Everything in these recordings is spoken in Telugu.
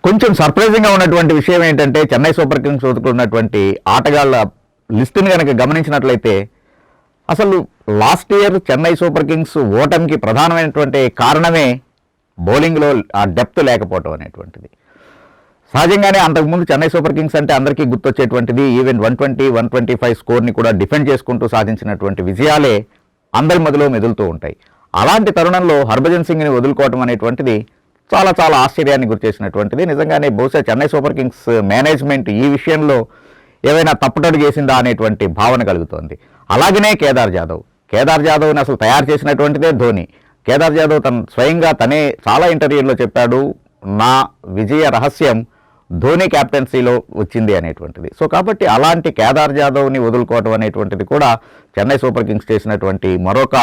కొంచెం సర్ప్రైజింగ్గా ఉన్నటువంటి విషయం ఏంటంటే చెన్నై సూపర్ కింగ్స్ వదులుకున్నటువంటి ఆటగాళ్ల లిస్టుని కనుక గమనించినట్లయితే అసలు last year Chennai super Kings ఓటమికి ప్రధానమైనటువంటి కారణమే బౌలింగ్లో ఆ డెప్త్ లేకపోవటం అనేటువంటిది. సహజంగానే అంతకుముందు చెన్నై సూపర్ కింగ్స్ అంటే అందరికీ గుర్తొచ్చేటువంటిది ఈవెన్ 120, 125 స్కోర్ని కూడా డిఫెండ్ చేసుకుంటూ సాధించినటువంటి విజయాలే అందరి మధ్యలో మెదులుతూ ఉంటాయి. అలాంటి తరుణంలో హర్భజన్ సింగ్ని వదులుకోవటం అనేటువంటిది చాలా చాలా ఆశ్చర్యాన్ని గురిచేసినటువంటిది. నిజంగానే బహుశా చెన్నై సూపర్ కింగ్స్ మేనేజ్మెంట్ ఈ విషయంలో ఏవైనా తప్పుటడుగు చేసిందా అనేటువంటి భావన కలుగుతోంది. అలాగనే కేదార్ జాదవ్ని అసలు తయారు చేసినటువంటిదే ధోని. కేదార్ జాదవ్ స్వయంగా తనే చాలా ఇంటర్వ్యూల్లో చెప్పాడు, నా విజయ రహస్యం ధోని క్యాప్టెన్సీలో వచ్చింది అనేటువంటిది. సో కాబట్టి అలాంటి కేదార్ జాదవ్ని వదులుకోవటం అనేటువంటిది కూడా చెన్నై సూపర్ కింగ్స్ చేసినటువంటి మరొక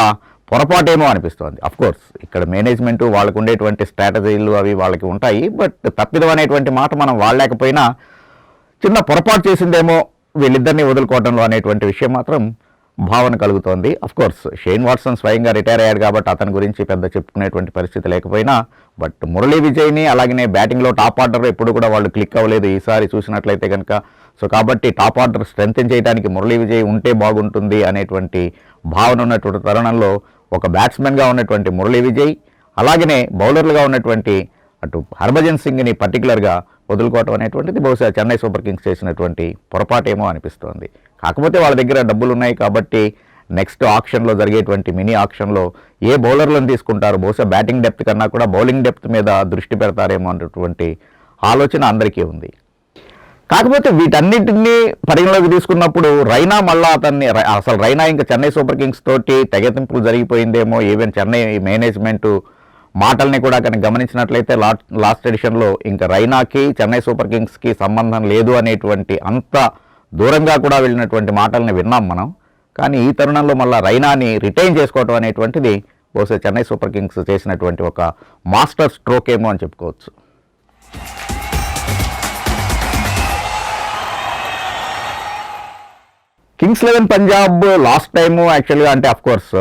పొరపాటేమో అనిపిస్తోంది. అఫ్కోర్స్ ఇక్కడ మేనేజ్మెంటు వాళ్ళకు ఉండేటువంటి స్ట్రాటజీలు అవి వాళ్ళకి ఉంటాయి. బట్ తప్పిదం అనేటువంటి మాట మనం వాడలేకపోయినా చిన్న పొరపాటు చేసిందేమో వీళ్ళిద్దరిని వదులుకోవడంలో అనేటువంటి విషయం మాత్రం భావన కలుగుతోంది. అఫ్కోర్స్ షేన్ వాట్సన్ స్వయంగా రిటైర్ అయ్యాడు కాబట్టి అతని గురించి పెద్ద చెప్పుకునేటువంటి పరిస్థితి లేకపోయినా బట్ మురళీ విజయ్ని అలాగనే బ్యాటింగ్లో టాప్ ఆర్డర్ ఎప్పుడు కూడా వాళ్ళు క్లిక్ అవ్వలేదు ఈసారి చూసినట్లయితే కనుక. సో కాబట్టి టాప్ ఆర్డర్ స్ట్రెంథెన్ చేయడానికి మురళీ విజయ్ ఉంటే బాగుంటుంది అనేటువంటి భావన ఉన్నటువంటి తరుణంలో ఒక బ్యాట్స్మెన్గా ఉన్నటువంటి మురళీ విజయ్ అలాగనే బౌలర్లుగా ఉన్నటువంటి అటు హర్భజన్ సింగ్ని పర్టికులర్గా వదులుకోవటం అనేటువంటిది బహుశా చెన్నై సూపర్ కింగ్స్ చేసినటువంటి పొరపాటేమో అనిపిస్తోంది. కాకపోతే వాళ్ళ దగ్గర డబ్బులు ఉన్నాయి కాబట్టి నెక్స్ట్ ఆక్షన్లో జరిగేటువంటి మినీ ఆక్షన్లో ఏ బౌలర్లను తీసుకుంటారు, బహుశా బ్యాటింగ్ డెప్త్ కన్నా కూడా బౌలింగ్ డెప్త్ మీద దృష్టి పెడతారేమో అన్నటువంటి ఆలోచన అందరికీ ఉంది. కాకపోతే వీటన్నిటినీ పరిగణలోకి తీసుకున్నప్పుడు రైనా మళ్ళా అసలు రైనా ఇంకా చెన్నై సూపర్ కింగ్స్ తోటి తెగతింపులు జరిగిపోయిందేమో. ఈవెన్ చెన్నై మేనేజ్మెంట్ మాటల్ని కూడా కనుక గమనించినట్లయితే లాస్ట్ ఎడిషన్లో ఇంకా రైనాకి చెన్నై సూపర్ కింగ్స్కి సంబంధం లేదు అనేటువంటి అంత దూరంగా కూడా వెళ్ళినటువంటి మాటల్ని విన్నాం మనం. కానీ ఈ తరుణంలో మళ్ళీ రైనాని రిటైన్ చేసుకోవటం అనేటువంటిది బహుశా చెన్నై సూపర్ కింగ్స్ చేసినటువంటి ఒక మాస్టర్ స్ట్రోక్ ఏమో అని చెప్పుకోవచ్చు. కింగ్స్ 11 పంజాబ్ లాస్ట్ టైము యాక్చువల్గా అంటే of course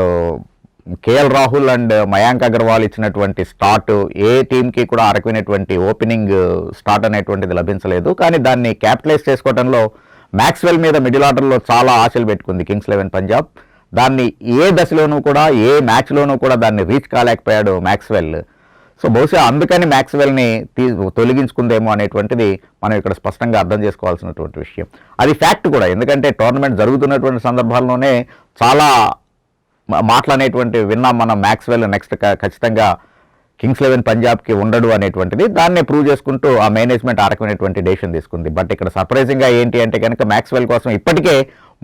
KL Rahul and Mayank Agarwal ఇచ్చినటువంటి స్టార్ట్ ఏ టీంకి కూడా అరకమైనటువంటి ఓపెనింగ్ స్టార్ట్ అనేటువంటిది లభించలేదు. కానీ దాన్ని క్యాపిటలైజ్ చేసుకోవడంలో మ్యాక్స్వెల్ మీద మిడిల్ ఆర్డర్లో చాలా ఆశలు పెట్టుకుంది కింగ్స్ 11 పంజాబ్. దాన్ని ఏ దశలోనూ కూడా ఏ మ్యాచ్లోనూ కూడా దాన్ని రీచ్ కాలేకపోయాడు మ్యాక్స్వెల్. సో బహుశా అందుకని మ్యాక్స్వెల్ని తొలగించుకుందేమో అనేటువంటిది మనం ఇక్కడ స్పష్టంగా అర్థం చేసుకోవాల్సినటువంటి విషయం. అది ఫ్యాక్ట్ కూడా, ఎందుకంటే టోర్నమెంట్ జరుగుతున్నటువంటి సందర్భాల్లోనే చాలా మాటలు అనేటువంటివి విన్నాం మనం. మ్యాక్స్వెల్ నెక్స్ట్ ఖచ్చితంగా కింగ్స్ 11 పంజాబ్కి ఉండడు అనేటువంటిది. దాన్నే ప్రూవ్ చేసుకుంటూ ఆ మేనేజ్మెంట్ ఆ రకమైనటువంటి డెసిషన్ తీసుకుంది. బట్ ఇక్కడ సర్ప్రైజింగ్గా ఏంటి అంటే కనుక మ్యాక్స్వెల్ కోసం ఇప్పటికే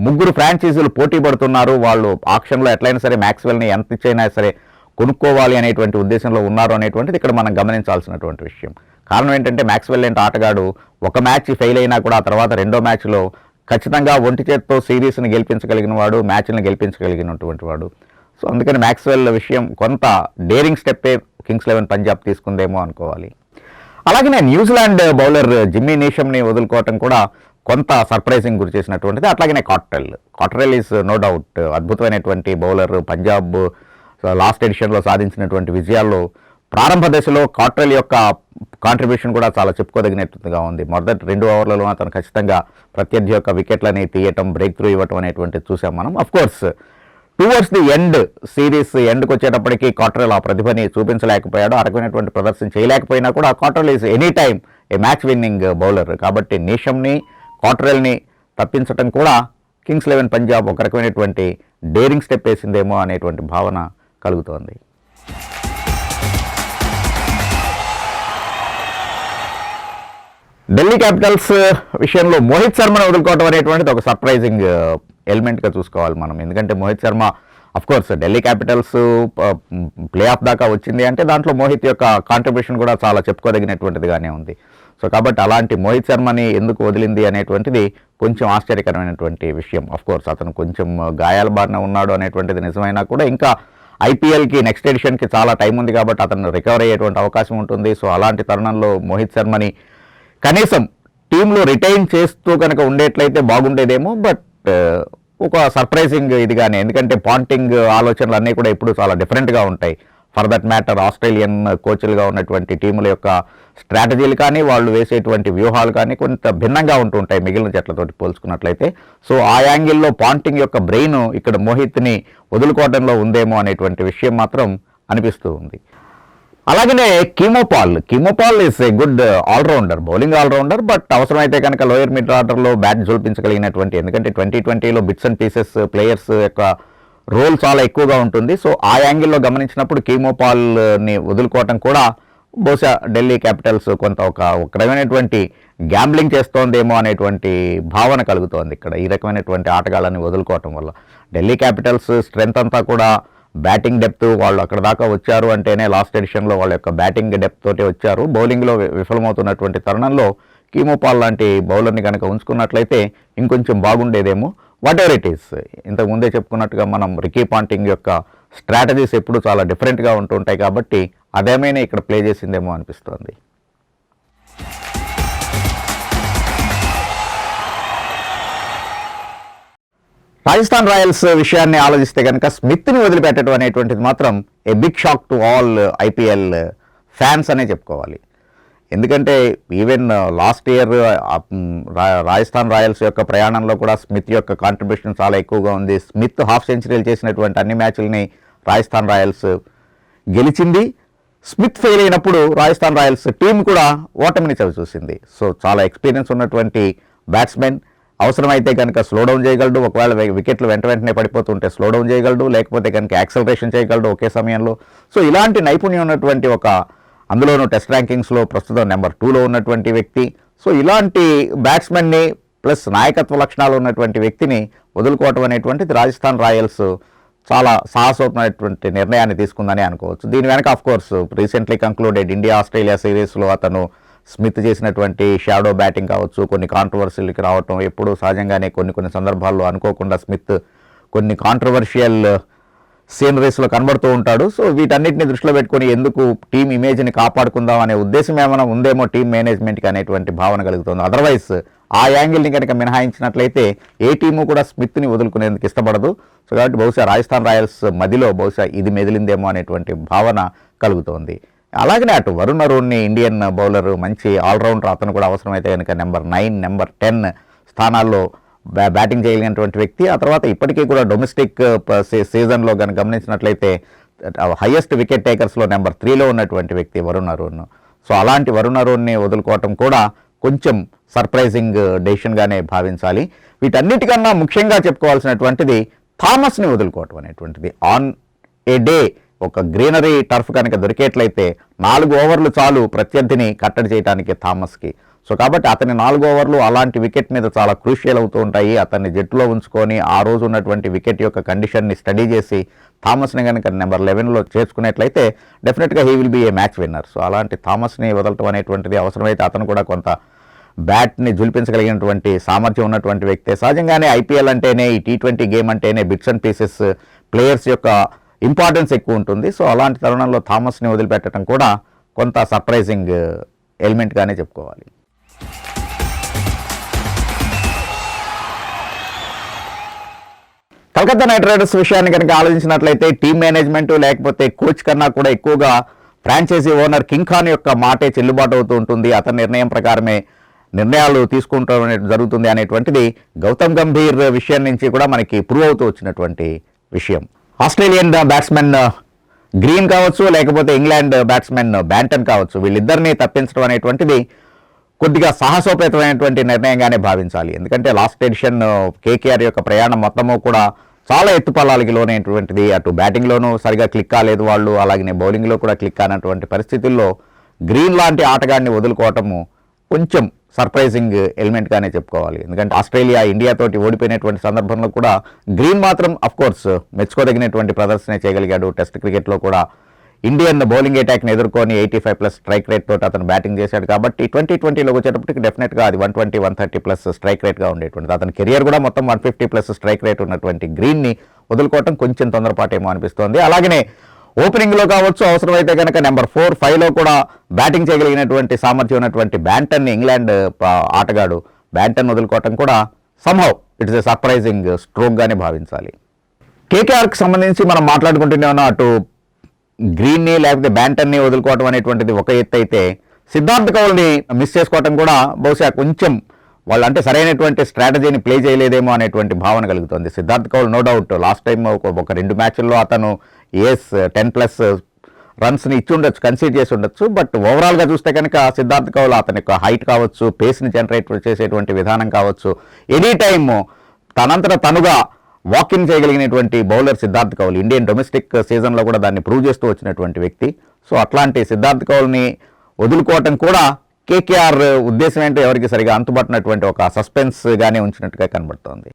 3 ఫ్రాంచైజీలు పోటీ పడుతున్నారు. వాళ్ళు ఆక్షన్లో ఎట్లయినా సరే మ్యాక్స్వెల్ని ఎంత ఇచ్చైనా సరే కొనుక్కోవాలి అనేటువంటి ఉద్దేశంలో ఉన్నారు అనేటువంటిది ఇక్కడ మనం గమనించాల్సినటువంటి విషయం. కారణం ఏంటంటే మ్యాక్స్వెల్ లాంటి ఆటగాడు ఒక మ్యాచ్ ఫెయిల్ అయినా కూడా ఆ తర్వాత రెండో మ్యాచ్లో ఖచ్చితంగా ఒంటి చేత్తో సిరీస్ని గెలిపించగలిగిన వాడు, మ్యాచ్ని గెలిపించగలిగినటువంటి వాడు. సో అందుకని మ్యాక్స్వెల్ విషయం కొంత డేరింగ్ స్టెప్పే కింగ్స్ 11 పంజాబ్ తీసుకుందేమో అనుకోవాలి. అలాగనే న్యూజిలాండ్ బౌలర్ జిమ్మీ నీషమ్ని వదులుకోవటం కూడా కొంత సర్ప్రైజింగ్ గురి చేసినటువంటిది. అట్లాగనే కాట్రెల్ ఈజ్ నో డౌట్ అద్భుతమైనటువంటి బౌలర్. పంజాబ్ లాస్ట్ ఎడిషన్లో సాధించినటువంటి విజయాల్లో ప్రారంభ దశలో కాట్రెల్ యొక్క కాంట్రిబ్యూషన్ కూడా చాలా చెప్పుకోదగినట్టుగా ఉంది. మొదటి 2 ఓవర్లలో అతను ఖచ్చితంగా ప్రత్యర్థి యొక్క వికెట్లని తీయటం, బ్రేక్ త్రూ ఇవ్వటం అనేటువంటిది చూసాం మనం. Of course towards the end, series ఎండ్కి వచ్చేటప్పటికీ కాట్రెల్ ఆ ప్రతిభని చూపించలేకపోయాడు. ఆ రకమైనటువంటి ప్రదర్శన చేయలేకపోయినా కూడా Cottrell is any time a match winning bowler. కాబట్టి నీషమ్ని, కాట్రెల్ని తప్పించడం కూడా కింగ్స్ 11 పంజాబ్ ఒక రకమైనటువంటి డేరింగ్ స్టెప్ వేసిందేమో అనేటువంటి భావన కలుగుతోంది. ఢిల్లీ క్యాపిటల్స్ విషయంలో మోహిత్ శర్మను వదులుకోవడం అనేటువంటిది ఒక సర్ప్రైజింగ్ ఎలిమెంట్గా చూసుకోవాలి మనం. ఎందుకంటే Mohit Sharma of course Delhi Capitals play of దాకా వచ్చింది అంటే దాంట్లో మోహిత్ యొక్క కాంట్రిబ్యూషన్ కూడా చాలా చెప్పుకోదగినటువంటిదిగానే ఉంది. సో కాబట్టి అలాంటి మోహిత్ శర్మని ఎందుకు వదిలింది అనేటువంటిది కొంచెం ఆశ్చర్యకరమైనటువంటి విషయం. అఫ్కోర్స్ అతను కొంచెం గాయాల బారిన ఉన్నాడు అనేటువంటిది నిజమైనా కూడా ఇంకా ఐపీఎల్కి నెక్స్ట్ ఎడిషన్కి చాలా టైం ఉంది కాబట్టి అతను రికవర్ అయ్యేటువంటి అవకాశం ఉంటుంది. సో అలాంటి తరుణంలో మోహిత్ శర్మని కనీసం టీంలో రిటైన్ చేస్తూ కనుక ఉండేట్లయితే బాగుండేదేమో. బట్ ఒక సర్ప్రైజింగ్ ఇదిగానే, ఎందుకంటే పాంటింగ్ ఆలోచనలు అన్నీ కూడా ఇప్పుడు చాలా డిఫరెంట్గా ఉంటాయి. ఫర్ దట్ మ్యాటర్ ఆస్ట్రేలియన్ కోచ్లుగా ఉన్నటువంటి టీముల యొక్క స్ట్రాటజీలు కానీ వాళ్ళు వేసేటువంటి వ్యూహాలు కానీ కొంత భిన్నంగా ఉంటుంటాయి మిగిలిన జట్లతోటి పోల్చుకున్నట్లయితే. సో ఆ యాంగిల్లో పాంటింగ్ యొక్క బ్రెయిన్ ఇక్కడ మోహిత్ని వదులుకోవడంలో ఉందేమో అనేటువంటి విషయం మాత్రం అనిపిస్తూ ఉంది. అలాగనే Keemo Paul is a good all-rounder, bowling all-rounder. But అవసరమైతే కనుక లోయర్ మిడ్ ఆర్డర్లో బ్యాట్ జోల్పించగలిగినటువంటి, ఎందుకంటే 2020లో బిట్స్ అండ్ పీసెస్ ప్లేయర్స్ యొక్క రోల్ చాలా ఎక్కువగా ఉంటుంది. సో ఆ యాంగిల్లో గమనించినప్పుడు కీమోపాల్ని వదులుకోవటం కూడా బహుశా ఢిల్లీ క్యాపిటల్స్ కొంత ఒక రకమైనటువంటి గ్యాంబ్లింగ్ చేస్తోందేమో అనేటువంటి భావన కలుగుతోంది ఇక్కడ ఈ రకమైనటువంటి ఆటగాళ్ళని వదులుకోవటం వల్ల. ఢిల్లీ క్యాపిటల్స్ స్ట్రెంత్ అంతా కూడా బ్యాటింగ్ డెప్త్, వాళ్ళు అక్కడ దాకా వచ్చారు అంటేనే లాస్ట్ ఎడిషన్లో వాళ్ళ యొక్క బ్యాటింగ్ డెప్త్ తోటి వచ్చారు. బౌలింగ్లో విఫలమవుతున్నటువంటి తరుణంలో కీమోపాల్ లాంటి బౌలర్ని కనుక ఉంచుకున్నట్లయితే ఇంకొంచెం బాగుండేదేమో. వాట్ ఎవర్ ఇట్ ఈస్, ఇంతకు ముందే చెప్పుకున్నట్టుగా మనం రికీ పాంటింగ్ యొక్క స్ట్రాటజీస్ ఎప్పుడు చాలా డిఫరెంట్గా ఉంటుంటాయి కాబట్టి అదేమైనా ఇక్కడ ప్లే చేసిందేమో అనిపిస్తోంది. రాజస్థాన్ రాయల్స్ విషయాన్ని ఆలోచిస్తే కనుక స్మిత్ని వదిలిపెట్టడం అనేటువంటిది మాత్రం a big shock to all IPL fans అనే చెప్పుకోవాలి. ఎందుకంటే even last year Rajasthan Royals యొక్క ప్రయాణంలో కూడా స్మిత్ యొక్క కాంట్రిబ్యూషన్ చాలా ఎక్కువగా ఉంది. స్మిత్ హాఫ్ సెంచరీలు చేసినటువంటి అన్ని మ్యాచ్లని రాజస్థాన్ రాయల్స్ గెలిచింది. స్మిత్ ఫెయిల్ అయినప్పుడు రాజస్థాన్ రాయల్స్ టీం కూడా ఓటమిని చవిచూసింది. సో చాలా ఎక్స్పీరియన్స్ ఉన్నటువంటి బ్యాట్స్మెన్, అవసరమైతే కనుక స్లో డౌన్ చేయగలడు, ఒకవేళ వికెట్లు వెంటనే పడిపోతుంటే స్లో డౌన్ చేయగలడు, లేకపోతే కనుక యాక్సలరేషన్ చేయగలడు ఒకే సమయంలో. సో ఇలాంటి నైపుణ్యం ఉన్నటువంటి అందులోనూ టెస్ట్ ర్యాంకింగ్స్లో ప్రస్తుతం నెంబర్ 2లో ఉన్నటువంటి వ్యక్తి. సో ఇలాంటి బ్యాట్స్మెన్ని ప్లస్ నాయకత్వ లక్షణాలు ఉన్నటువంటి వ్యక్తిని వదులుకోవటం అనేటువంటిది రాజస్థాన్ రాయల్స్ చాలా సాహసోపమైనటువంటి నిర్ణయాన్ని తీసుకుందని అనుకోవచ్చు. దీని వెనక of course recently concluded India Australia సిరీస్లో అతను స్మిత్ చేసినటువంటి షాడో బ్యాటింగ్ కావచ్చు, కొన్ని కాంట్రవర్సీలకి రావటం ఎప్పుడూ సహజంగానే కొన్ని సందర్భాల్లో అనుకోకుండా స్మిత్ కొన్ని కాంట్రవర్షియల్ సీనరీస్లో కనబడుతూ ఉంటాడు. సో వీటన్నిటిని దృష్టిలో పెట్టుకొని ఎందుకు టీం ఇమేజ్ని కాపాడుకుందాం అనే ఉద్దేశం ఏమైనా ఉందేమో టీం మేనేజ్మెంట్కి అనేటువంటి భావన కలుగుతుంది. అదర్వైజ్ ఆ యాంగిల్ని కనుక మినహాయించినట్లయితే ఏ టీము కూడా స్మిత్ని వదులుకునేందుకు ఇష్టపడదు. సో కాబట్టి బహుశా రాజస్థాన్ రాయల్స్ మదిలో బహుశా ఇది మెదిలిందేమో అనేటువంటి భావన కలుగుతోంది. అలాగనే అటు వరుణ్ అరుణ్ని ఇండియన్ బౌలర్ మంచి ఆల్రౌండర్, అతను కూడా అవసరమైతే కనుక నెంబర్ 9, నెంబర్ 10 స్థానాల్లో బ్యాటింగ్ చేయగలిగినటువంటి వ్యక్తి. ఆ తర్వాత ఇప్పటికీ కూడా డొమెస్టిక్ సీజన్లో కనుక గమనించినట్లయితే హైయెస్ట్ వికెట్ టేకర్స్లో నెంబర్ 3లో ఉన్నటువంటి వ్యక్తి వరుణ్ అరుణ్. సో అలాంటి వరుణ్ అరుణ్ని వదులుకోవటం కూడా కొంచెం సర్ప్రైజింగ్ డెసిషన్గానే భావించాలి. వీటన్నిటికన్నా ముఖ్యంగా చెప్పుకోవాల్సినటువంటిది థామస్ని వదులుకోవటం అనేటువంటిది. ఆన్ ఏ డే ఒక గ్రీనరీ టర్ఫ్ కనుక దొరికేట్లయితే 4 ఓవర్లు చాలు ప్రత్యర్థిని కట్టడి చేయడానికి థామస్కి. సో కాబట్టి అతని 4 ఓవర్లు అలాంటి వికెట్ మీద చాలా క్రూషియల్ అవుతూ ఉంటాయి. అతన్ని జట్టులో ఉంచుకొని ఆ రోజు ఉన్నటువంటి వికెట్ యొక్క కండిషన్ని స్టడీ చేసి థామస్ని కనుక నెంబర్ 11లో చేర్చుకునేట్లయితే డెఫినెట్గా he will be a match winner. So అలాంటి థామస్ని వదలటం అనేటువంటిది అవసరమైతే అతను కూడా కొంత బ్యాట్ని జులిపించగలిగినటువంటి సామర్థ్యం ఉన్నటువంటి వ్యక్తే. సహజంగానే ఐపీఎల్ అంటేనే, ఈ T20 గేమ్ అంటేనే బిట్స్ అండ్ పీసెస్ ప్లేయర్స్ యొక్క ఇంపార్టెన్స్ ఎక్కువ ఉంటుంది. సో అలాంటి తరుణంలో థామస్ని వదిలిపెట్టడం కూడా కొంత సర్ప్రైజింగ్ ఎలిమెంట్గానే చెప్పుకోవాలి. కలకత్తా నైట్ రైడర్స్ విషయాన్ని కనుక ఆలోచించినట్లయితే టీం మేనేజ్మెంట్ లేకపోతే కోచ్ కన్నా కూడా ఎక్కువగా ఫ్రాంచైజీ ఓనర్ కింగ్ ఖాన్ యొక్క మాటే చెల్లుబాటు అవుతూ ఉంటుంది. అతని నిర్ణయం ప్రకారమే నిర్ణయాలు తీసుకుంటూ జరుగుతుంది అనేటువంటిది గౌతమ్ గంభీర్ విషయం నుంచి కూడా మనకి ప్రూవ్ అవుతూ వచ్చినటువంటి విషయం. ఆస్ట్రేలియన్ బ్యాట్స్మెన్ గ్రీన్ కావచ్చు, లేకపోతే ఇంగ్లాండ్ బ్యాట్స్మెన్ బ్యాంటన్ కావచ్చు, వీళ్ళిద్దరినీ తప్పించడం అనేటువంటిది కొద్దిగా సాహసోపేతమైనటువంటి నిర్ణయంగానే భావించాలి. ఎందుకంటే లాస్ట్ ఎడిషన్ కేకేఆర్ యొక్క ప్రయాణం మొత్తము కూడా చాలా ఎత్తుపల్లాలకి లోనైనటువంటిది. అటు బ్యాటింగ్లోనూ సరిగా క్లిక్ కాలేదు వాళ్ళు, అలాగే బౌలింగ్లో కూడా క్లిక్ కానటువంటి పరిస్థితుల్లో గ్రీన్ లాంటి ఆటగాడిని వదులుకోవటము కొంచెం సర్ప్రైజింగ్ ఎలిమెంట్గానే చెప్పుకోవాలి. ఎందుకంటే ఆస్ట్రేలియా ఇండియాతోటి ఓడిపోయినటువంటి సందర్భంలో కూడా గ్రీన్ మాత్రం అఫ్కోర్స్ మెచ్చుకోదగినటువంటి ప్రదర్శన చేయగలిగాడు. టెస్ట్ క్రికెట్లో కూడా ఇండియన్ బౌలింగ్ అటాక్ని ఎదుర్కొని 85+ స్ట్రైక్ రేట్ తోటి అతను బ్యాటింగ్ చేశాడు. కాబట్టి 2020లోకి వచ్చేటప్పటికి డెఫినెట్గా అది 120, 130+ స్ట్రైక్ రేట్గా ఉండేటువంటిది. అతని కెరియర్ కూడా మొత్తం 150+ స్ట్రైక్ రేట్ ఉన్నటువంటి గ్రీన్ని వదులుకోవటం కొంచెం తొందరపాటేమో అనిపిస్తోంది. అలాగనే ఓపెనింగ్లో కావచ్చు, అవసరమైతే కనుక నెంబర్ 4, 5లో కూడా బ్యాటింగ్ చేయగలిగినటువంటి సామర్థ్యం ఉన్నటువంటి బ్యాంటన్ని, ఇంగ్లాండ్ ఆటగాడు బ్యాంటన్ వదులుకోవటం కూడా సమ్హౌ ఇట్స్ ఏ సర్ప్రైజింగ్ స్ట్రోక్గానే భావించాలి. కేకేఆర్కి సంబంధించి మనం మాట్లాడుకుంటూనే ఉన్నాం. అటు గ్రీన్ని లేకపోతే బ్యాంటన్ని వదులుకోవటం అనేటువంటిది ఒక ఎత్తు అయితే, సిద్ధార్థ్ కౌల్ని మిస్ చేసుకోవటం కూడా బహుశా కొంచెం వాళ్ళు అంటే సరైనటువంటి స్ట్రాటజీని ప్లే చేయలేదేమో అనేటువంటి భావన కలుగుతుంది. Siddharth Kaul no doubt last time ఒక 2 మ్యాచ్ల్లో అతను 10+ రన్స్ని ఇచ్చి ఉండొచ్చు, కన్సీడ్ చేసి ఉండొచ్చు. బట్ ఓవరాల్గా చూస్తే కనుక సిద్ధార్థ్ కౌల్ అతని యొక్క హైట్ కావచ్చు, పేస్ని జనరేట్ చేసేటువంటి విధానం కావచ్చు, ఎనీ టైమ్ తనంతట తనుగా వాకింగ్ చేయగలిగినటువంటి bowler Siddharth Kaul. Indian domestic సీజన్లో కూడా దాన్ని ప్రూవ్ చేస్తూ వచ్చినటువంటి వ్యక్తి. సో అట్లాంటి సిద్ధార్థ్ కౌల్ని వదులుకోవటం కూడా కేకేఆర్ ఉద్దేశం ఏంటో ఎవరికి సరిగా అంతుబట్టినటువంటి ఒక సస్పెన్స్గానే ఉంచినట్టుగా కనబడుతోంది.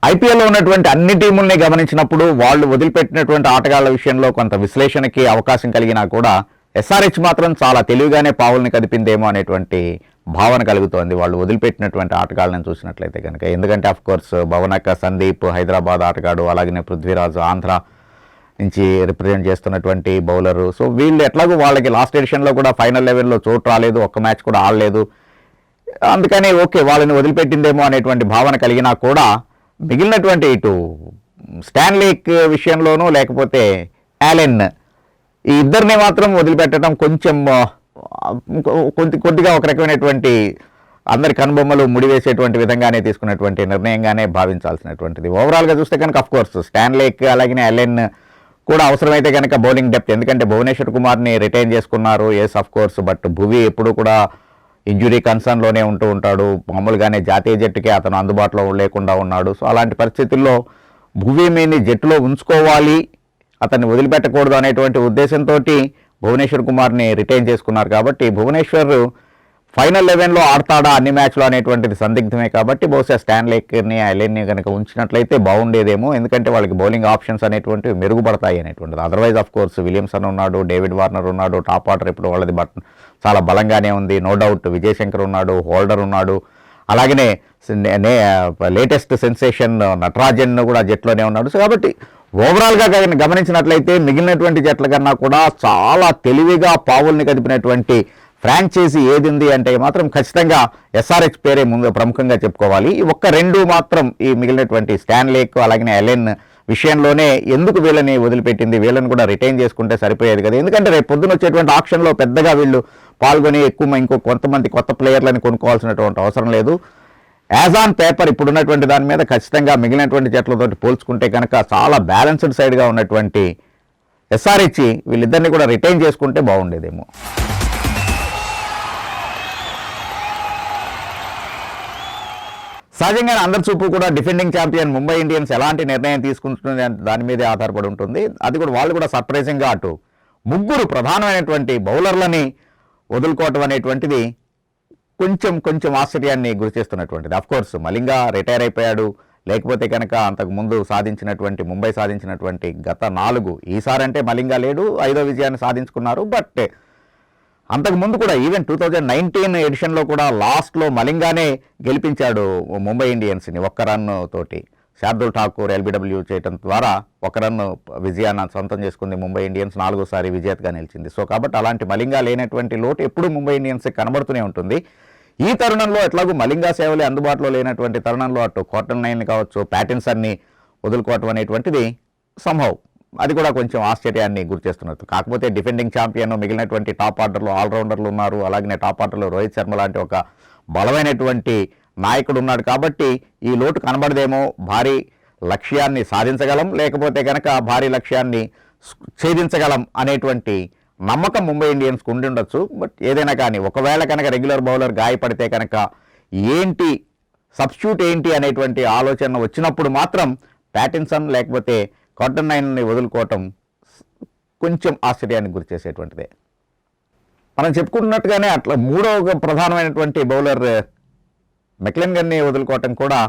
ఐపీఎల్లో ఉన్నటువంటి అన్ని టీముల్ని గమనించినప్పుడు వాళ్ళు వదిలిపెట్టినటువంటి ఆటగాళ్ల విషయంలో కొంత విశ్లేషణకి అవకాశం కలిగినా కూడా ఎస్ఆర్హెచ్ మాత్రం చాలా తెలివిగానే పావుల్ని కదిపిందేమో అనేటువంటి భావన కలుగుతోంది వాళ్ళు వదిలిపెట్టినటువంటి ఆటగాళ్ళని చూసినట్లయితే కనుక. ఎందుకంటే అఫ్కోర్స్ భవనక్క, సందీప్ హైదరాబాద్ ఆటగాడు, అలాగనే పృథ్వీరాజు ఆంధ్ర నుంచి రిప్రజెంట్ చేస్తున్నటువంటి బౌలరు. సో వీళ్ళు ఎట్లాగో వాళ్ళకి లాస్ట్ ఎడిషన్లో కూడా ఫైనల్ 11లో చోటు రాలేదు, ఒక్క మ్యాచ్ కూడా ఆడలేదు. అందుకని ఓకే వాళ్ళని వదిలిపెట్టిందేమో అనేటువంటి భావన కలిగినా కూడా మిగిలినటువంటి ఇటు స్టాన్లేక్ విషయంలోనూ లేకపోతే యాలెన్ ఈ ఇద్దరిని మాత్రం వదిలిపెట్టడం కొంచెం కొద్దిగా ఒక రకమైనటువంటి అందరి కనుబొమ్మలు ముడివేసేటువంటి విధంగానే తీసుకున్నటువంటి నిర్ణయంగానే భావించాల్సినటువంటిది. ఓవరాల్గా చూస్తే కనుక అఫ్కోర్స్ స్టాన్లేక్ అలాగే యాలెన్ కూడా అవసరమైతే కనుక బౌలింగ్ డెప్త్, ఎందుకంటే భువనేశ్వర్ కుమార్ని రిటైన్ చేసుకున్నారు ఎస్ అఫ్కోర్స్. బట్ భువి ఎప్పుడు కూడా ఇంజురీ కన్సర్న్లోనే ఉంటూ ఉంటాడు. మామూలుగానే జాతీయ జట్టుకే అతను అందుబాటులో లేకుండా ఉన్నాడు. సో అలాంటి పరిస్థితుల్లో భువీని జట్టులో ఉంచుకోవాలి, అతన్ని వదిలిపెట్టకూడదు అనేటువంటి ఉద్దేశంతో భువనేశ్వర్ కుమార్ని రిటైన్ చేసుకున్నారు. కాబట్టి భువనేశ్వర్ ఫైనల్ 11లో ఆడతాడా అన్ని మ్యాచ్లో అనేటువంటిది సందిగ్ధమే. కాబట్టి బహుశా స్టాన్లేక్ని ఐలెన్ని కనుక ఉంచినట్లయితే బాగుండేదేమో, ఎందుకంటే వాళ్ళకి బౌలింగ్ ఆప్షన్స్ అనేటువంటివి మెరుగుపడతాయి అనేటువంటిది. అదర్వైజ్ ఆఫ్ కోర్స్ విలియమ్సన్ ఉన్నాడు, డేవిడ్ వార్నర్ ఉన్నాడు, టాప్ ఆర్డర్ ఇప్పుడు వాళ్ళది చాలా బలంగానే ఉంది, నో డౌట్. విజయ్ శంకర్ ఉన్నాడు, హోల్డర్ ఉన్నాడు, అలాగనే లేటెస్ట్ సెన్సేషన్ నటరాజన్ కూడా జట్లోనే ఉన్నాడు. సో కాబట్టి ఓవరాల్గా గమనించినట్లయితే మిగిలినటువంటి జట్ల కన్నా కూడా చాలా తెలివిగా పావుల్ని కదిపినటువంటి ఫ్రాంచైజీ ఏది ఉంది అంటే మాత్రం ఖచ్చితంగా ఎస్ఆర్హెచ్ పేరే ముందు ప్రముఖంగా చెప్పుకోవాలి. ఈ ఒక్క 2 మాత్రం ఈ మిగిలినటువంటి స్టాన్లేక్ అలాగే ఎలెన్ విషయంలోనే ఎందుకు వీళ్ళని వదిలిపెట్టింది, వీళ్ళని కూడా రిటైన్ చేసుకుంటే సరిపోయేది కదా. ఎందుకంటే రేపు పొద్దున వచ్చేటువంటి ఆక్షన్లో పెద్దగా వీళ్ళు పాల్గొని ఇంకో కొంతమంది కొత్త ప్లేయర్లని కొనుక్కోవాల్సినటువంటి అవసరం లేదు. యాజ్ ఆన్ పేపర్ ఇప్పుడున్నటువంటి దాని మీద ఖచ్చితంగా మిగిలినటువంటి జట్లతో పోల్చుకుంటే కనుక చాలా బ్యాలెన్స్డ్ సైడ్గా ఉన్నటువంటి ఎస్ఆర్హెచ్ వీళ్ళిద్దరిని కూడా రిటైన్ చేసుకుంటే బాగుండేదేమో. సహజంగానే అందరి చూపు కూడా డిఫెండింగ్ ఛాంపియన్ ముంబై ఇండియన్స్ ఎలాంటి నిర్ణయం తీసుకుంటుంది దాని మీదే ఆధారపడి ఉంటుంది. అది కూడా వాళ్ళు కూడా సర్ప్రైజింగ్గా అటు 3 ప్రధానమైనటువంటి బౌలర్లని వదులుకోవటం అనేటువంటిది కొంచెం ఆశ్చర్యాన్ని గురిచేస్తున్నటువంటిది. అఫ్కోర్స్ మలింగా రిటైర్ అయిపోయాడు, లేకపోతే కనుక అంతకుముందు ముంబై సాధించినటువంటి గత 4 ఈసారంటే మలింగా లేడు, 5వ విజయాన్ని సాధించుకున్నారు. బట్ అంతకుముందు కూడా ఈవెన్ 2019 ఎడిషన్లో కూడా లాస్ట్లో మలింగానే గెలిపించాడు ముంబై ఇండియన్స్ని 1 రన్ తోటి. శార్దుల్ ఠాకూర్ ఎల్బిడబ్ల్యూ చేయడం ద్వారా 1 రన్ విజయాన్ని సొంతం చేసుకుంది ముంబై ఇండియన్స్, 4వసారి విజేతగా నిలిచింది. సో కాబట్టి అలాంటి మలింగా లేనటువంటి లోటు ఎప్పుడు ముంబై ఇండియన్స్ కనబడుతూనే ఉంటుంది. ఈ తరుణంలో ఎట్లాగూ మలింగా సేవలే అందుబాటులో లేనటువంటి తరుణంలో అటు క్వార్టర్-9 కావచ్చు, ప్యాటిన్సన్ని వదులుకోవటం అనేటువంటిది సంభవ్, అది కూడా కొంచెం ఆశ్చర్యాన్ని గురిచేస్తున్నట్టు. కాకపోతే డిఫెండింగ్ ఛాంపియన్ మిగిలినటువంటి టాప్ ఆర్డర్లో ఆల్రౌండర్లు ఉన్నారు, అలాగే టాప్ ఆర్డర్లో రోహిత్ శర్మ లాంటి ఒక బలమైనటువంటి నాయకుడు ఉన్నాడు. కాబట్టి ఈ లోటు కనబడదేమో, భారీ లక్ష్యాన్ని సాధించగలం, లేకపోతే కనుక భారీ లక్ష్యాన్ని ఛేదించగలం అనేటువంటి నమ్మకం ముంబై ఇండియన్స్కి ఉండి ఉండొచ్చు. బట్ ఏదైనా కానీ ఒకవేళ కనుక రెగ్యులర్ బౌలర్ గాయపడితే కనుక ఏంటి సబ్స్టిట్యూట్ ఏంటి అనేటువంటి ఆలోచన వచ్చినప్పుడు మాత్రం ప్యాటిన్సన్ లేకపోతే క్వార్టర్-9ని వదులుకోవటం కొంచెం ఆశ్చర్యానికి గురి చేసేటువంటిదే. మనం చెప్పుకున్నట్టుగానే అట్లా 3వ ప్రధానమైనటువంటి బౌలర్ మెక్లెన్గన్ని వదులుకోవటం కూడా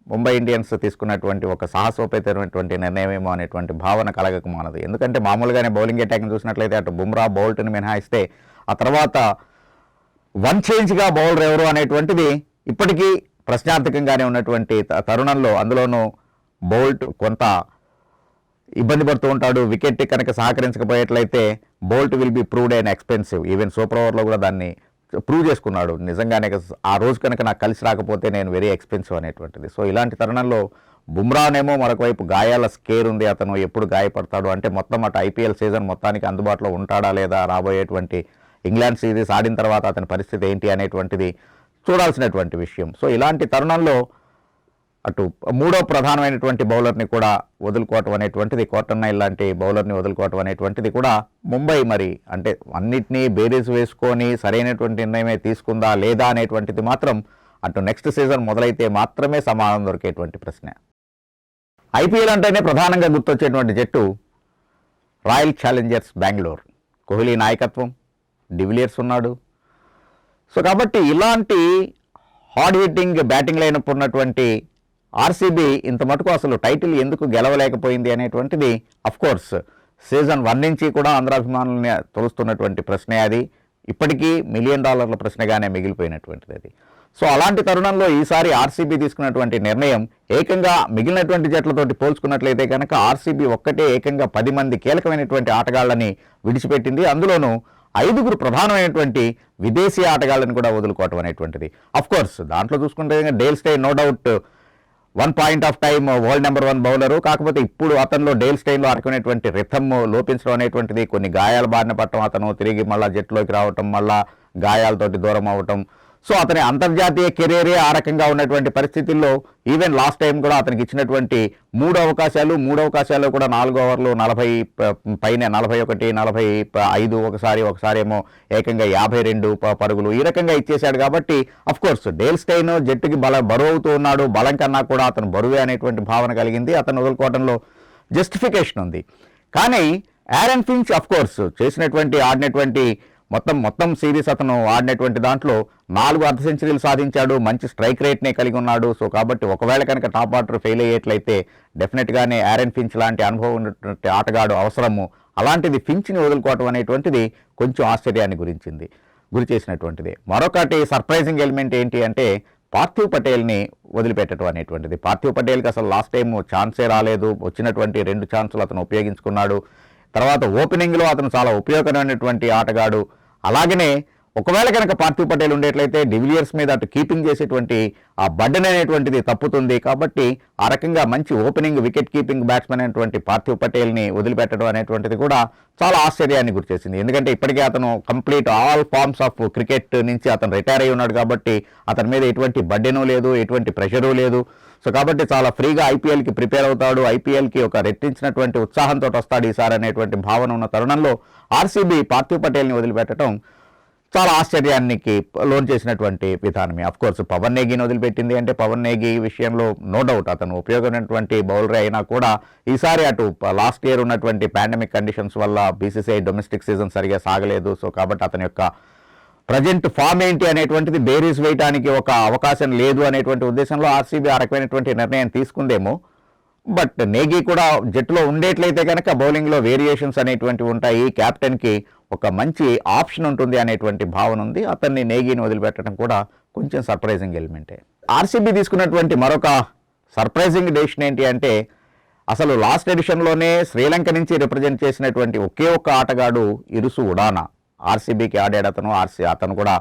ముంబై ఇండియన్స్ తీసుకున్నటువంటి ఒక సాహసోపేతమైనటువంటి నిర్ణయమేమో అనేటువంటి భావన కలగక మానదు. ఎందుకంటే మామూలుగానే బౌలింగ్ అటాక్ని చూసినట్లయితే అటు బుమ్రా, బౌల్ట్ని మినహాయిస్తే ఆ తర్వాత వన్ చేంజ్గా బౌలర్ ఎవరు అనేటువంటిది ఇప్పటికీ ప్రశ్నార్థకంగానే ఉన్నటువంటి తరుణంలో, అందులోనూ బౌల్ట్ కొంత ఇబ్బంది పడుతూ ఉంటాడు. వికెట్ కనుక సహకరించకపోయేట్లయితే Boult will be proved and expensive. Even super ఓవర్లో కూడా దాన్ని ప్రూవ్ చేసుకున్నాడు. నిజంగానే ఆ రోజు కనుక నాకు కలిసి రాకపోతే నేను వెరీ ఎక్స్పెన్సివ్ అనేటువంటిది. సో ఇలాంటి తరుణంలో బుమ్రానేమో మరొక వైపు గాయాల స్కేర్ ఉంది, అతను ఎప్పుడు గాయపడతాడు అంటే మొత్తం అటు ఐపీఎల్ సీజన్ మొత్తానికి అందుబాటులో ఉంటాడా లేదా, రాబోయేటువంటి ఇంగ్లాండ్ సిరీస్ ఆడిన తర్వాత అతని పరిస్థితి ఏంటి అనేటువంటిది చూడాల్సినటువంటి విషయం. సో ఇలాంటి తరుణంలో అటు మూడో ప్రధానమైనటువంటి బౌలర్ని కూడా వదులుకోవటం అనేటువంటిది, కోర్టన్నైల్ లాంటి బౌలర్ని వదులుకోవటం అనేటువంటిది కూడా ముంబై మరి అంటే అన్నిటినీ బేరీస్ వేసుకొని సరైనటువంటి నిర్ణయమే తీసుకుందా లేదా అనేటువంటిది మాత్రం అటు నెక్స్ట్ సీజన్ మొదలైతే మాత్రమే సమాధానం దొరికేటువంటి ప్రశ్న. ఐపీఎల్ అంటేనే ప్రధానంగా గుర్తొచ్చేటువంటి జట్టు రాయల్ ఛాలెంజర్స్ బెంగళూరు. కోహ్లీ నాయకత్వం, డివిలియర్స్ ఉన్నాడు. సో కాబట్టి ఇలాంటి హార్డ్ హిట్టింగ్ బ్యాటింగ్ లైనప్ ఉన్నటువంటి ఆర్సీబీ ఇంత మటుకు అసలు టైటిల్ ఎందుకు గెలవలేకపోయింది అనేటువంటిది అఫ్కోర్స్ సీజన్ 1 నుంచి కూడా ఆంధ్రాభిమానులని తొలుస్తున్నటువంటి ప్రశ్నే. అది ఇప్పటికీ $1 మిలియన్ ప్రశ్నగానే మిగిలిపోయినటువంటిది అది. సో అలాంటి తరుణంలో ఈసారి ఆర్సీబీ తీసుకున్నటువంటి నిర్ణయం ఏకంగా మిగిలినటువంటి జట్లతోటి పోల్చుకున్నట్లయితే కనుక ఆర్సీబీ ఒక్కటే ఏకంగా 10 మంది కీలకమైనటువంటి ఆటగాళ్లని విడిచిపెట్టింది. అందులోనూ 5 ప్రధానమైనటువంటి విదేశీ ఆటగాళ్ళని కూడా వదులుకోవటం అనేటువంటిది. అఫ్కోర్స్ దాంట్లో చూసుకుంటే Dale Steyn no doubt one point of time world number 1 bowler. కాకపోతే ఇప్పుడు అతనిలో డేల్ స్టెయిన్లో ఆడుకునేటువంటి రిథమ్ లోపించడం అనేటువంటిది, కొన్ని గాయాల బారిన పట్టడం, అతను తిరిగి మళ్ళీ జట్టులోకి రావటం, మళ్ళా గాయాలతోటి దూరం అవ్వటం. సో అతని అంతర్జాతీయ కెరీరే ఆ రకంగా ఉన్నటువంటి పరిస్థితుల్లో ఈవెన్ లాస్ట్ టైం కూడా అతనికి ఇచ్చినటువంటి 3 అవకాశాల్లో కూడా 4 ఓవర్లు 40 పైన 41, 45, ఒకసారి ఏమో ఏకంగా 52 పరుగులు ఈ రకంగా ఇచ్చేశాడు. కాబట్టి అఫ్కోర్స్ డేల్ స్టెయిన్ జట్టుకి బరువు అవుతూ ఉన్నాడు. బలం కన్నా కూడా అతను బరువే అనేటువంటి భావన కలిగింది. అతను వదులుకోవడంలో జస్టిఫికేషన్ ఉంది. కానీ ఆరన్ ఫించ్ అఫ్కోర్స్ ఆడినటువంటి మొత్తం సిరీస్ అతను ఆడినటువంటి దాంట్లో 4 అర్ధ సెంచరీలు సాధించాడు. మంచి స్ట్రైక్ రేట్నే కలిగి ఉన్నాడు. సో కాబట్టి ఒకవేళ కనుక టాప్ ఆర్డర్ ఫెయిల్ అయ్యేట్లయితే డెఫినెట్గానే ఆరన్ ఫించ్ లాంటి అనుభవం ఉన్నటువంటి ఆటగాడు అవసరము. అలాంటిది ఫించ్ని వదులుకోవటం అనేటువంటిది కొంచెం ఆశ్చర్యాన్ని గురి చేసినటువంటిది. మరొకటి సర్ప్రైజింగ్ ఎలిమెంట్ ఏంటి అంటే పార్థివ్ పటేల్ని వదిలిపెట్టడం అనేటువంటిది. పార్థివ్ పటేల్కి అసలు లాస్ట్ టైం ఛాన్సే రాలేదు. వచ్చినటువంటి 2 ఛాన్సులు అతను ఉపయోగించుకున్నాడు. తర్వాత ఓపెనింగ్లో అతను చాలా ఉపయోగకరమైనటువంటి ఆటగాడు. అలాగనే ఒకవేళ కనుక పార్థివ్ పటేల్ ఉండేట్లయితే డివిలియర్స్ మీద అటు కీపింగ్ చేసేటువంటి ఆ బర్డెన్ అనేటువంటిది తప్పుతుంది. కాబట్టి ఆ రకంగా మంచి ఓపెనింగ్ వికెట్ కీపింగ్ బ్యాట్స్మెన్ అనేటువంటి పార్థివ్ పటేల్ని వదిలిపెట్టడం అనేటువంటిది కూడా చాలా ఆశ్చర్యాన్ని గురిచేసింది. ఎందుకంటే ఇప్పటికే అతను complete all forms of cricket నుంచి అతను రిటైర్ అయి ఉన్నాడు. కాబట్టి అతని మీద ఎటువంటి బర్డెను లేదు, ఎటువంటి ప్రెషరు లేదు. సో కాబట్టి చాలా ఫ్రీగా ఐపీఎల్కి ప్రిపేర్ అవుతాడు. ఐపీఎల్కి ఒక రెట్టించినటువంటి ఉత్సాహంతో వస్తాడు ఈసారి అనేటువంటి భావన ఉన్న తరుణంలో ఆర్సీబీ పార్థివ్ పటేల్ని వదిలిపెట్టడం చాలా ఆశ్చర్యానికి లోన్ చేసినటువంటి విధానమే. అఫ్కోర్స్ పవన్ నేగిని వదిలిపెట్టింది అంటే పవన్ నేగి విషయంలో నో డౌట్ అతను ఉపయోగమైనటువంటి బౌలరే అయినా కూడా ఈసారి అటు లాస్ట్ ఇయర్ ఉన్నటువంటి పాండమిక్ కండిషన్స్ వల్ల బీసీసీఐ డొమెస్టిక్ సీజన్ సరిగా సాగలేదు. సో కాబట్టి అతని యొక్క ప్రజెంట్ ఫామ్ ఏంటి అనేటువంటిది బేరీస్ వేయడానికి ఒక అవకాశం లేదు అనేటువంటి ఉద్దేశంలో ఆర్సీబీ ఆ రకమైనటువంటి నిర్ణయం తీసుకుందేమో. బట్ నేగి కూడా జట్టులో ఉండేట్లయితే కనుక బౌలింగ్లో వేరియేషన్స్ అనేటువంటివి ఉంటాయి. క్యాప్టెన్కి ఒక మంచి ఆప్షన్ ఉంటుంది అనేటువంటి భావన ఉంది. అతన్ని నేగిని వదిలిపెట్టడం కూడా కొంచెం సర్ప్రైజింగ్ ఎలిమెంటే. ఆర్సీబీ తీసుకున్నటువంటి మరొక సర్ప్రైజింగ్ డెసిషన్ ఏంటి అంటే అసలు లాస్ట్ ఎడిషన్లోనే శ్రీలంక నుంచి రిప్రజెంట్ చేసినటువంటి ఒకే ఒక్క ఆటగాడు ఇరుసు ఉడానా. ఆర్సీబీకి ఆడాడు అతను కూడా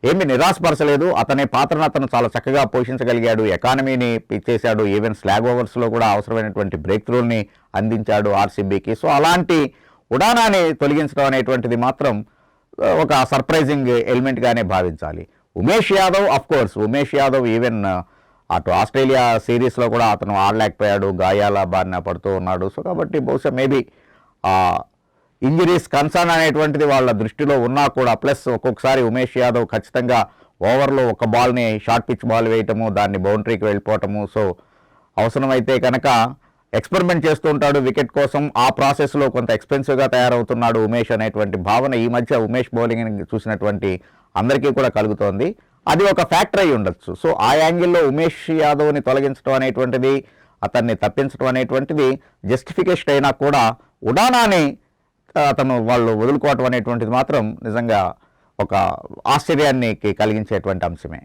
ఏమీ నిరాశపరచలేదు. అతని పాత్రను అతను చాలా చక్కగా పోషించగలిగాడు. ఎకానమీని ఇచ్చేశాడు. ఈవెన్ స్లాగ్ ఓవర్స్లో కూడా అవసరమైనటువంటి బ్రేక్ త్రూల్ని అందించాడు ఆర్సీబీకి. సో అలాంటి ఉడానాని తొలగించడం అనేటువంటిది మాత్రం ఒక సర్ప్రైజింగ్ ఎలిమెంట్గానే భావించాలి. ఉమేష్ యాదవ్ ఈవెన్ అటు ఆస్ట్రేలియా సిరీస్లో కూడా అతను ఆడలేకపోయాడు. గాయాల బారిన పడుతూ ఉన్నాడు. సో కాబట్టి బహుశా మేబీ ఇంజరీస్ కన్సర్న్ అనేటువంటిది వాళ్ళ దృష్టిలో ఉన్నా కూడా ప్లస్ ఒక్కొక్కసారి ఉమేష్ యాదవ్ ఖచ్చితంగా ఓవర్లో ఒక బాల్ని షార్ట్ పిచ్ బాల్ వేయటము, దాన్ని బౌండరీకి వెళ్ళిపోవటము. సో అవసరమైతే కనుక ఎక్స్పెరిమెంట్ చేస్తూ ఉంటాడు వికెట్ కోసం. ఆ ప్రాసెస్లో కొంత ఎక్స్పెన్సివ్గా తయారవుతున్నాడు ఉమేష్ అనేటువంటి భావన ఈ మధ్య ఉమేష్ బౌలింగ్ని చూసినటువంటి అందరికీ కూడా కలుగుతోంది. అది ఒక ఫ్యాక్టర్ అయి ఉండొచ్చు. సో ఆ యాంగిల్లో ఉమేష్ యాదవ్ని తొలగించడం అనేటువంటిది, అతన్ని తప్పించడం అనేటువంటిది జస్టిఫికేషన్ అయినా కూడా ఉడానాని వాళ్ళు వదులుకోవటం అనేటువంటిది మాత్రం నిజంగా ఒక ఆశ్చర్యాన్ని కలిగించేటువంటి అంశమే.